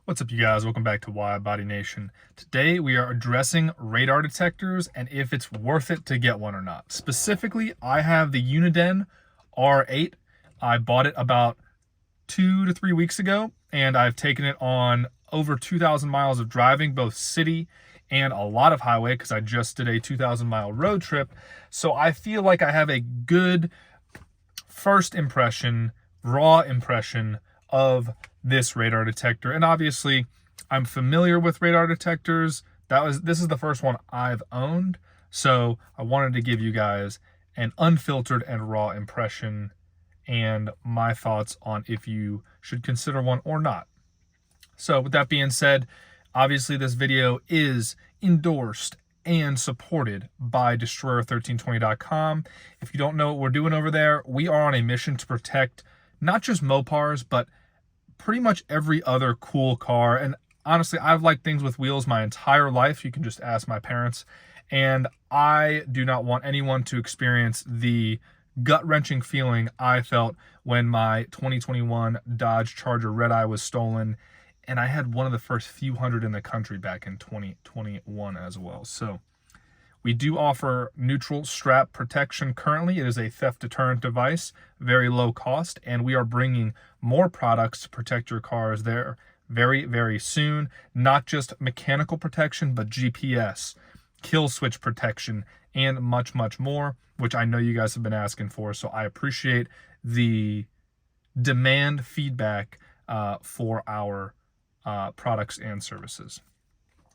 What's up, you guys? Welcome back to WideBody Nation. Today we are addressing radar detectors and if it's worth it to get one or not. Specifically, I have the Uniden R8. I bought it about 2 to 3 weeks ago, and I've taken it on over 2,000 miles of driving, both city and a lot of highway, because I just did a 2,000-mile road trip. So I feel like I have a good first impression, raw impression of this radar detector. And obviously I'm familiar with radar detectors. This is the first one I've owned, so I wanted to give you guys an unfiltered and raw impression and my thoughts on if you should consider one or not. So with that being said, obviously this video is endorsed and supported by Destroyer1320.com. If you don't know what we're doing over there, we are on a mission to protect not just Mopars, but pretty much every other cool car. And honestly, I've liked things with wheels my entire life. You can just ask my parents. And I do not want anyone to experience the gut-wrenching feeling I felt when my 2021 Dodge Charger Redeye was stolen. And I had one of the first few hundred in the country back in 2021 as well. So we do offer neutral strap protection currently. It is a theft deterrent device, very low cost, and we are bringing more products to protect your cars there very, very soon. Not just mechanical protection, but GPS, kill switch protection, and much, much more, which I know you guys have been asking for. So I appreciate the demand feedback for our products and services.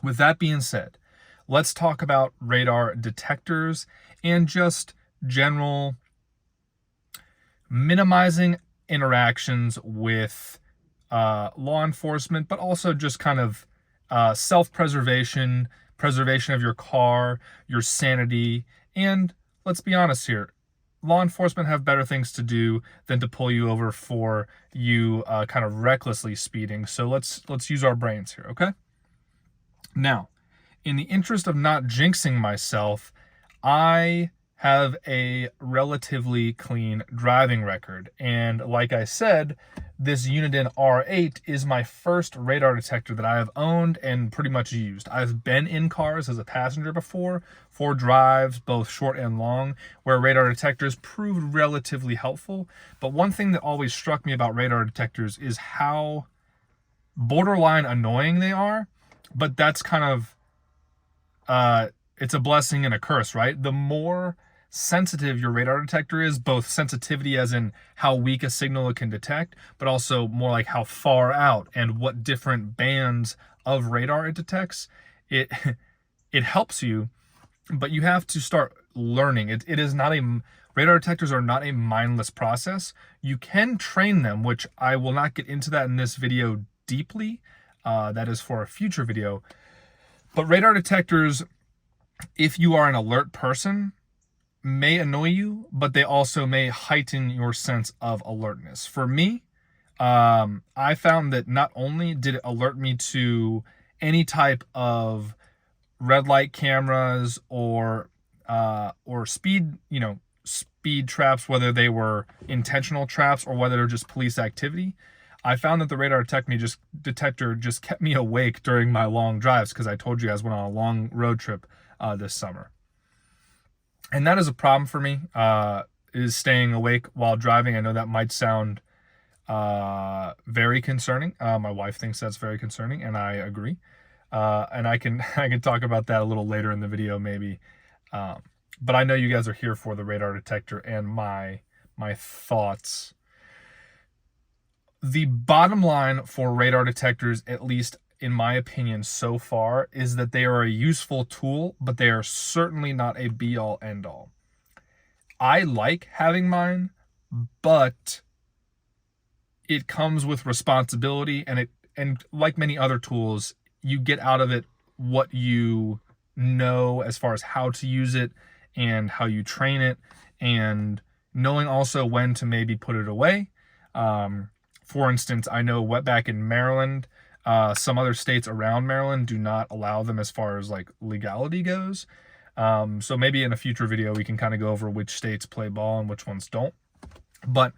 With that being said, let's talk about radar detectors and just general minimizing interactions with law enforcement, but also just kind of self-preservation, preservation of your car, your sanity. And let's be honest here, law enforcement have better things to do than to pull you over for you kind of recklessly speeding. So let's use our brains here, okay? Now, in the interest of not jinxing myself, I have a relatively clean driving record. And like I said, this Uniden R8 is my first radar detector that I have owned and pretty much used. I've been in cars as a passenger before for drives, both short and long, where radar detectors proved relatively helpful. But one thing that always struck me about radar detectors is how borderline annoying they are. But that's kind of it's a blessing and a curse, right? The more sensitive your radar detector is, both sensitivity as in how weak a signal it can detect, but also more like how far out and what different bands of radar it detects, it helps you, but you have to start learning. It is not radar detectors are not a mindless process. You can train them, which I will not get into that in this video deeply. That is for a future video. But radar detectors, if you are an alert person, may annoy you, but they also may heighten your sense of alertness. For me, I found that not only did it alert me to any type of red light cameras or speed, speed traps, whether they were intentional traps or whether they're just police activity. I found that the radar detector just kept me awake during my long drives, because I told you guys I went on a long road trip this summer. And that is a problem for me, is staying awake while driving. I know that might sound very concerning. My wife thinks that's very concerning, and I agree. And I can talk about that a little later in the video maybe. But I know you guys are here for the radar detector and my thoughts. The bottom line for radar detectors, at least in my opinion so far, is that they are a useful tool, but they are certainly not a be-all, end-all. I like having mine, but it comes with responsibility, and like many other tools, you get out of it what you know as far as how to use it and how you train it, and knowing also when to maybe put it away. For instance, I know back in Maryland, some other states around Maryland do not allow them as far as like legality goes. So maybe in a future video, we can kind of go over which states play ball and which ones don't. But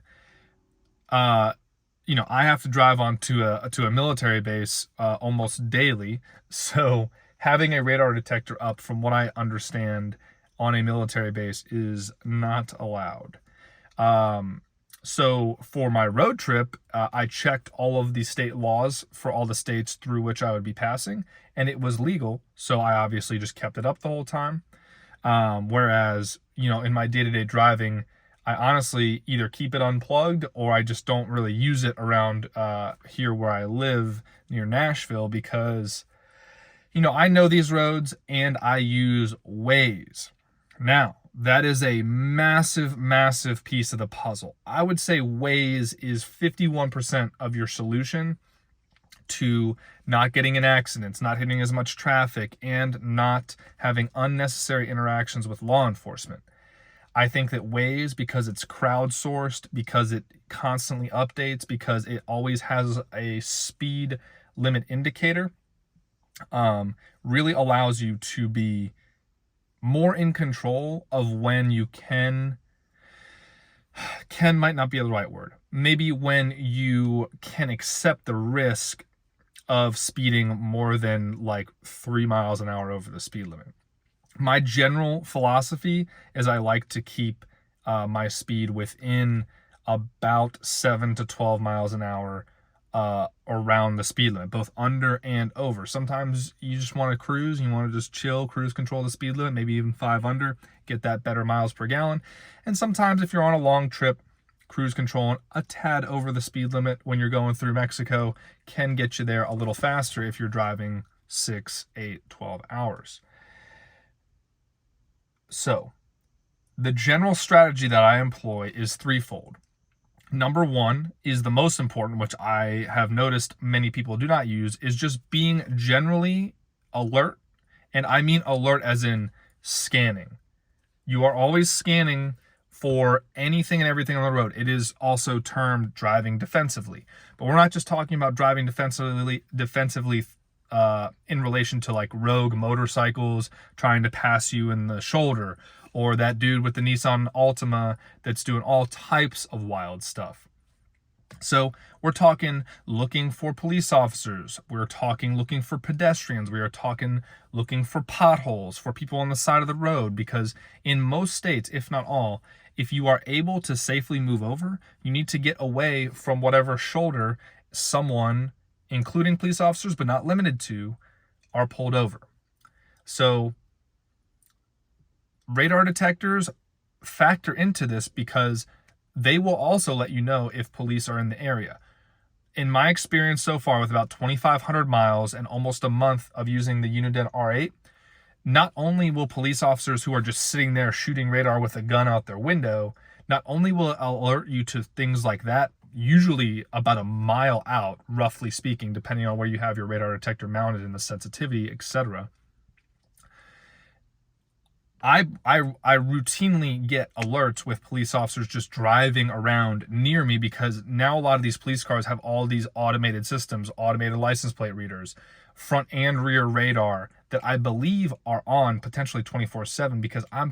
I have to drive onto a military base almost daily. So having a radar detector up, from what I understand, on a military base is not allowed. So for my road trip, I checked all of the state laws for all the states through which I would be passing, and it was legal. So I obviously just kept it up the whole time. Whereas, in my day-to-day driving, I honestly either keep it unplugged or I just don't really use it around here where I live near Nashville because, I know these roads and I use Waze. Now, that is a massive, massive piece of the puzzle. I would say Waze is 51% of your solution to not getting in accidents, not hitting as much traffic, and not having unnecessary interactions with law enforcement. I think that Waze, because it's crowdsourced, because it constantly updates, because it always has a speed limit indicator, really allows you to be more in control of when you can might not be the right word. Maybe when you can accept the risk of speeding more than like 3 miles an hour over the speed limit. My general philosophy is I like to keep my speed within about 7 to 12 miles an hour around the speed limit, both under and over. Sometimes you just want to cruise, you want to just chill, cruise control the speed limit, maybe even 5 under, get that better miles per gallon. And sometimes if you're on a long trip, cruise control a tad over the speed limit when you're going through Mexico can get you there a little faster if you're driving 6, 8, 12 hours. So the general strategy that I employ is threefold. Number one is the most important, which I have noticed many people do not use, is just being generally alert. And I mean alert as in scanning. You are always scanning for anything and everything on the road. It is also termed driving defensively. But we're not just talking about driving defensively in relation to like rogue motorcycles trying to pass you in the shoulder, or that dude with the Nissan Altima that's doing all types of wild stuff. So we're talking looking for police officers. We're talking looking for pedestrians. We are talking looking for potholes, for people on the side of the road, because in most states, if not all, if you are able to safely move over, you need to get away from whatever shoulder someone, including police officers, but not limited to, are pulled over. So radar detectors factor into this because they will also let you know if police are in the area. In my experience so far, with about 2,500 miles and almost a month of using the Uniden R8, not only will police officers who are just sitting there shooting radar with a gun out their window, not only will it alert you to things like that, usually about a mile out, roughly speaking, depending on where you have your radar detector mounted and the sensitivity, etc. I routinely get alerts with police officers just driving around near me, because now a lot of these police cars have all these automated systems, automated license plate readers, front and rear radar that I believe are on potentially 24/7, because I'm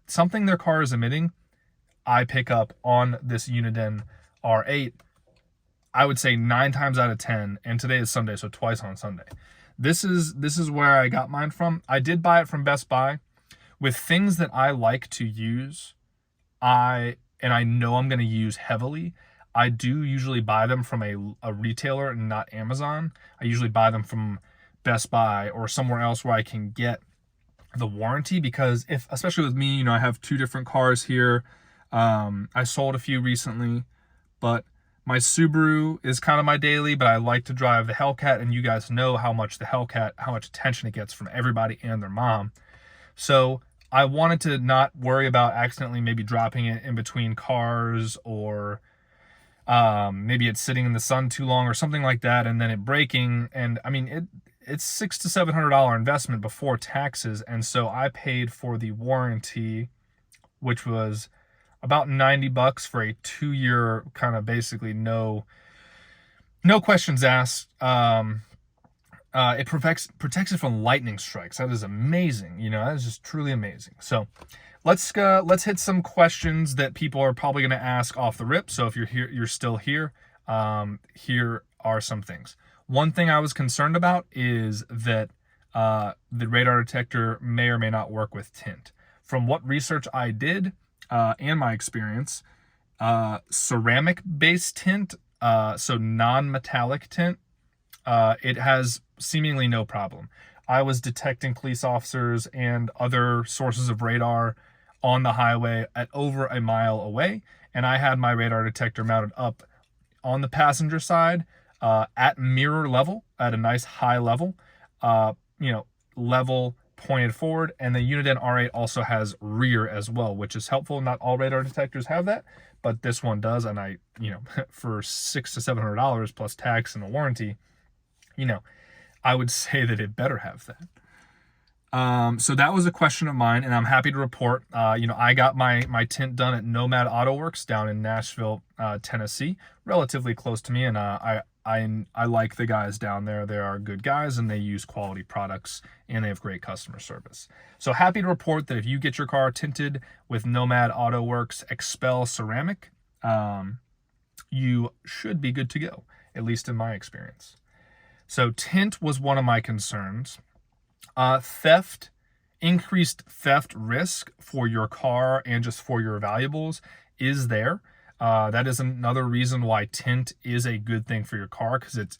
something their car is emitting, I pick up on this Uniden R8, I would say 9 times out of 10, and today is Sunday, so twice on Sunday. This is where I got mine from. I did buy it from Best Buy. With things that I like to use, and I know I'm going to use heavily, I do usually buy them from a retailer and not Amazon. I usually buy them from Best Buy or somewhere else where I can get the warranty, because especially with me, I have 2 different cars here. I sold a few recently, but my Subaru is kind of my daily, but I like to drive the Hellcat, and you guys know how much attention it gets from everybody and their mom. So I wanted to not worry about accidentally maybe dropping it in between cars, or maybe it's sitting in the sun too long or something like that, and then it breaking. And I mean, it's $600 to $700 investment before taxes, and so I paid for the warranty, which was about $90 for a 2-year kind of basically no questions asked. It protects it from lightning strikes. That is amazing. That is just truly amazing. So let's hit some questions that people are probably going to ask off the rip. So if you're here, you're still here, Here are some things. One thing I was concerned about is that the radar detector may or may not work with tint. From what research I did and my experience, ceramic-based tint, so non-metallic tint, it has seemingly no problem. I was detecting police officers and other sources of radar on the highway at over a mile away, and I had my radar detector mounted up on the passenger side at mirror level, at a nice high level, level pointed forward. And the Uniden R8 also has rear as well, which is helpful. Not all radar detectors have that, but this one does. And I, for $600 to $700 plus tax and a warranty, I would say that it better have that. So that was a question of mine, and I'm happy to report, I got my tint done at Nomad Auto Works down in Nashville, Tennessee, relatively close to me, and I like the guys down there. They are good guys, and they use quality products, and they have great customer service. So happy to report that if you get your car tinted with Nomad Auto Works Expel Ceramic, you should be good to go, at least in my experience. So tint was one of my concerns. Increased theft risk for your car and just for your valuables is there. That is another reason why tint is a good thing for your car, because it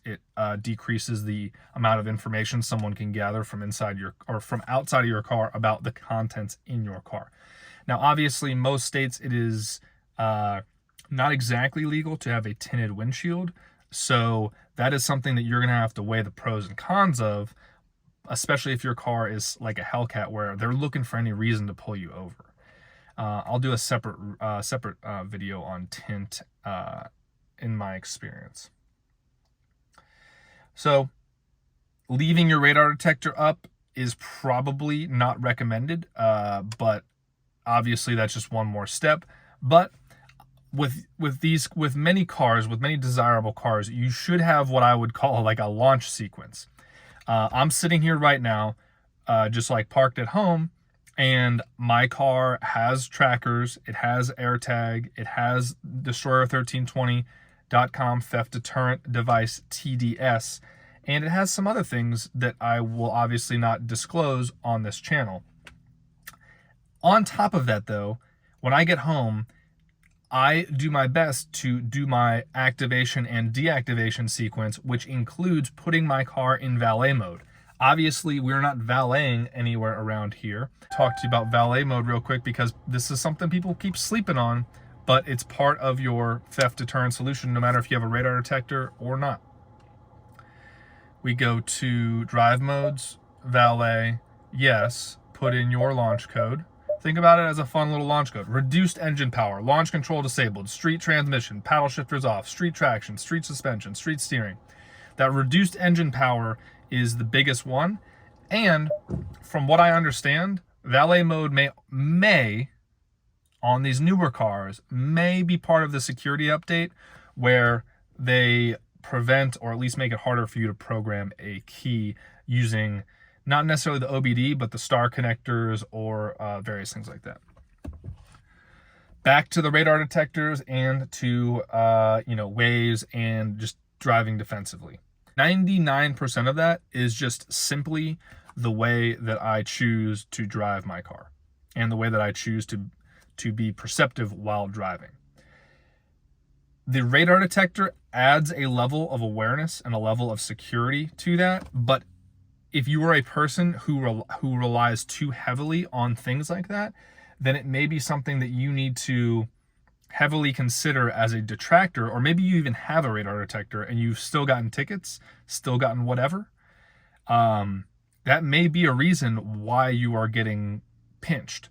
decreases the amount of information someone can gather from from outside of your car about the contents in your car. Now, obviously, most states it is not exactly legal to have a tinted windshield, so that is something that you're going to have to weigh the pros and cons of, especially if your car is like a Hellcat where they're looking for any reason to pull you over. I'll do a separate video on tint in my experience. So leaving your radar detector up is probably not recommended, but obviously that's just one more step. But with many cars, with many desirable cars, you should have what I would call like a launch sequence. I'm sitting here right now, just like parked at home, and my car has trackers, it has AirTag, it has Destroyer1320.com theft deterrent device TDS, and it has some other things that I will obviously not disclose on this channel. On top of that, though, when I get home, I do my best to do my activation and deactivation sequence, which includes putting my car in valet mode. Obviously, we're not valeting anywhere around here. Talk to you about valet mode real quick, because this is something people keep sleeping on, but it's part of your theft deterrent solution, no matter if you have a radar detector or not. We go to drive modes, valet, yes, put in your launch code. Think about it as a fun little launch code. Reduced engine power, launch control disabled, street transmission, paddle shifters off, street traction, street suspension, street steering. That reduced engine power is the biggest one. And from what I understand, valet mode may on these newer cars, may be part of the security update where they prevent or at least make it harder for you to program a key using not necessarily the OBD, but the star connectors or various things like that. Back to the radar detectors and to Waze and just driving defensively. 99% of that is just simply the way that I choose to drive my car and the way that I choose to be perceptive while driving. The radar detector adds a level of awareness and a level of security to that, but if you are a person who relies too heavily on things like that, then it may be something that you need to heavily consider as a detractor, or maybe you even have a radar detector and you've still gotten tickets, still gotten whatever. That may be a reason why you are getting pinched,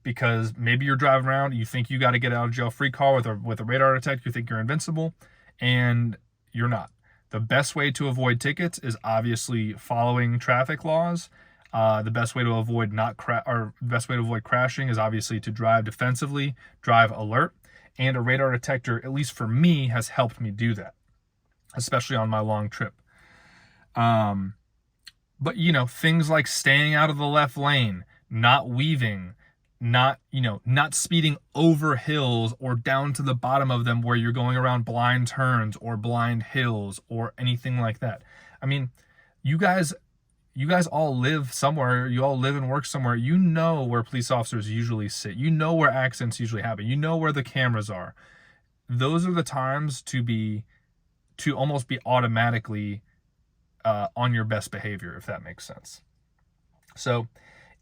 because maybe you're driving around, you think you got to get out of jail free card with a radar detector, you think you're invincible, and you're not. The best way to avoid tickets is obviously following traffic laws. The best way to avoid crashing is obviously to drive defensively, drive alert, and a radar detector, at least for me, has helped me do that, especially on my long trip. But things like staying out of the left lane, not weaving, not, not speeding over hills or down to the bottom of them where you're going around blind turns or blind hills or anything like that. I mean, you guys all live somewhere, you all live and work somewhere, you know where police officers usually sit, you know where accidents usually happen, you know where the cameras are. Those are the times to almost be automatically on your best behavior, if that makes sense. So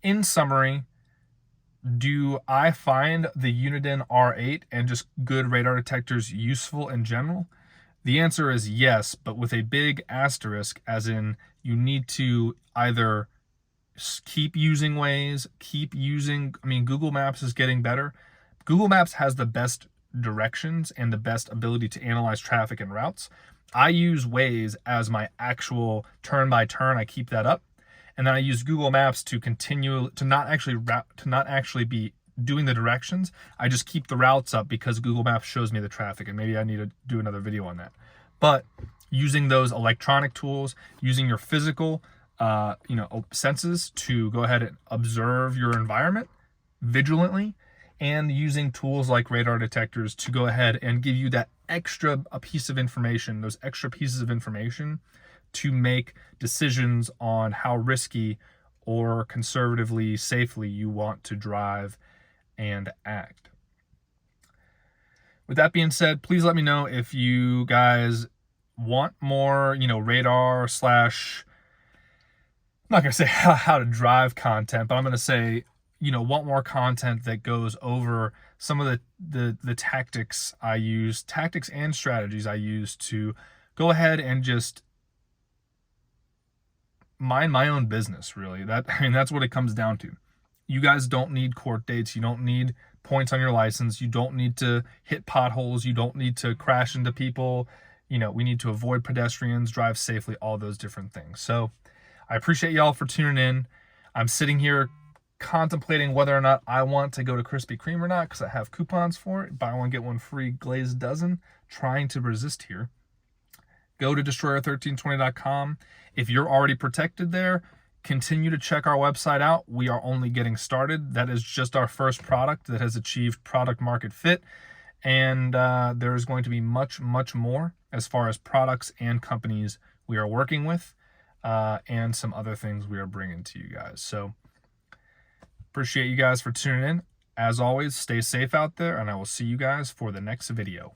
in summary, do I find the Uniden R8 and just good radar detectors useful in general? The answer is yes, but with a big asterisk, as in you need to either keep using Waze, Google Maps is getting better. Google Maps has the best directions and the best ability to analyze traffic and routes. I use Waze as my actual turn by turn. I keep that up. And then I use Google Maps to continue to not actually be doing the directions. I just keep the routes up because Google Maps shows me the traffic, and maybe I need to do another video on that. But using those electronic tools, using your physical senses to go ahead and observe your environment vigilantly, and using tools like radar detectors to go ahead and give you that extra piece of information, those extra pieces of information to make decisions on how risky or conservatively safely you want to drive and act. With that being said, please let me know if you guys want more, radar slash, I'm not going to say how to drive content, but I'm going to say, want more content that goes over some of the tactics and strategies I use to go ahead and just mind my own business, really. That's what it comes down to. You guys don't need court dates. You don't need points on your license. You don't need to hit potholes. You don't need to crash into people. We need to avoid pedestrians, drive safely, all those different things. So I appreciate y'all for tuning in. I'm sitting here contemplating whether or not I want to go to Krispy Kreme or not, because I have coupons for it. Buy one, get one free glazed dozen. Trying to resist here. Go to destroyer1320.com. If you're already protected there, continue to check our website out. We are only getting started. That is just our first product that has achieved product market fit. And there is going to be much, much more as far as products and companies we are working with, and some other things we are bringing to you guys. So appreciate you guys for tuning in. As always, stay safe out there, and I will see you guys for the next video.